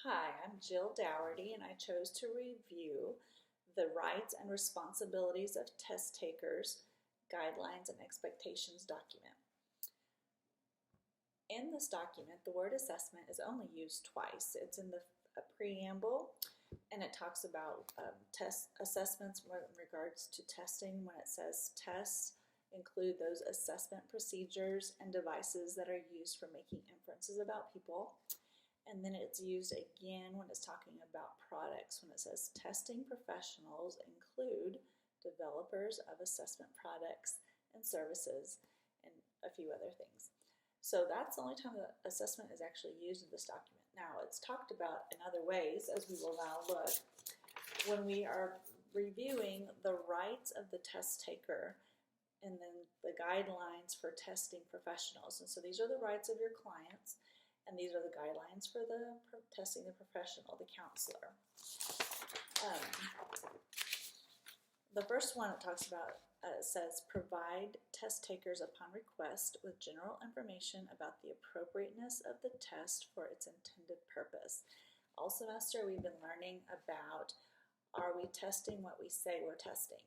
Hi, I'm Jill Dougherty, and I chose to review the rights and responsibilities of test takers, guidelines, and expectations document. In this document, the word assessment is only used twice. It's in the preamble, and it talks about test assessments in regards to testing. When it says tests include those assessment procedures and devices that are used for making inferences about people. And then it's used again when it's talking about products, when it says testing professionals include developers of assessment products and services and a few other things. So that's the only time the assessment is actually used in this document. Now it's talked about in other ways, as we will now look, when we are reviewing the rights of the test taker and then the guidelines for testing professionals. And so these are the rights of your clients. And these are the guidelines for testing the professional, the counselor. The first one it talks about says provide test takers upon request with general information about the appropriateness of the test for its intended purpose. All semester we've been learning about, are we testing what we say we're testing?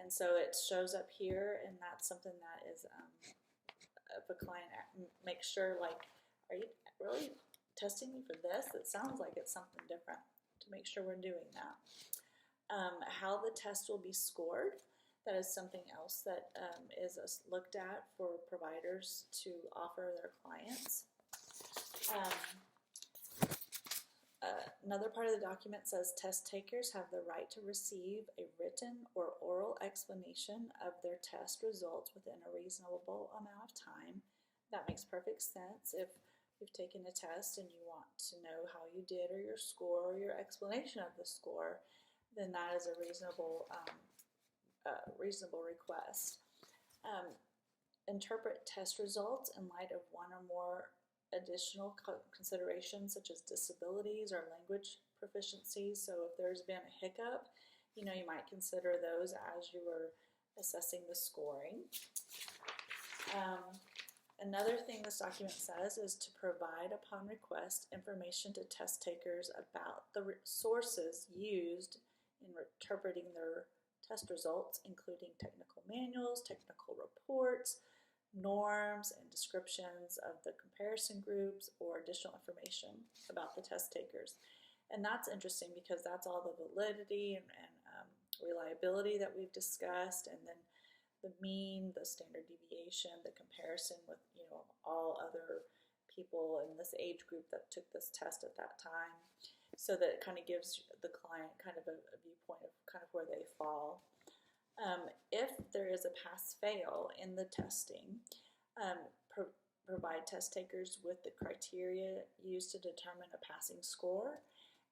And so it shows up here, and that's something that is, if a client makes sure, like, are you really testing me for this? It sounds like it's something different, to make sure we're doing that. How the test will be scored, that is something else that is looked at for providers to offer their clients. Another part of the document says test takers have the right to receive a written or oral explanation of their test results within a reasonable amount of time. That makes perfect sense. If you've taken a test and you want to know how you did, or your score, or your explanation of the score, then that is a reasonable request. Interpret test results in light of one or more additional considerations, such as disabilities or language proficiency. So if there's been a hiccup, you might consider those as you were assessing the scoring. Another thing this document says is to provide, upon request, information to test takers about the sources used in interpreting their test results, including technical manuals, technical reports, norms, and descriptions of the comparison groups, or additional information about the test takers. And that's interesting because that's all the validity and reliability that we've discussed, and then the mean, the standard deviation, the comparison with all other people in this age group that took this test at that time, so that it kind of gives the client kind of a viewpoint of kind of where they fall. If there is a pass-fail in the testing, provide test takers with the criteria used to determine a passing score,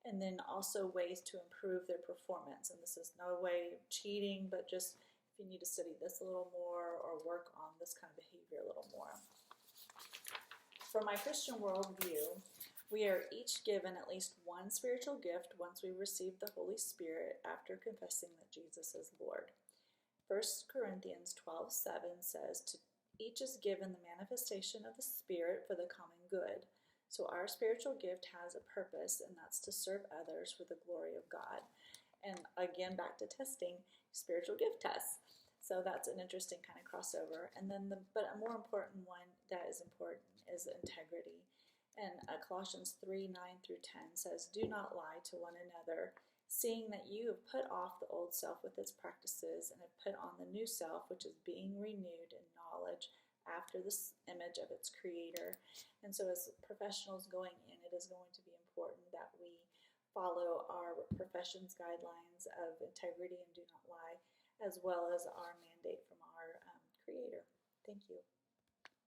and then also ways to improve their performance. And this is no way of cheating, but just if you need to study this a little more or work on this kind of behavior a little more. For my Christian worldview, we are each given at least one spiritual gift once we receive the Holy Spirit after confessing that Jesus is Lord. 1 Corinthians 12:7 says, to each is given the manifestation of the Spirit for the common good. So our spiritual gift has a purpose, and that's to serve others for the glory of God. And again, back to testing, spiritual gift tests. So that's an interesting kind of crossover. And then, but a more important one that is important is integrity. And Colossians 3:9-10 says, do not lie to one another, seeing that you have put off the old self with its practices and have put on the new self, which is being renewed in knowledge after this image of its creator. And so as professionals going in, it is going to be important that we follow our profession's guidelines of integrity and do not lie, as well as our mandate from our Creator. Thank you.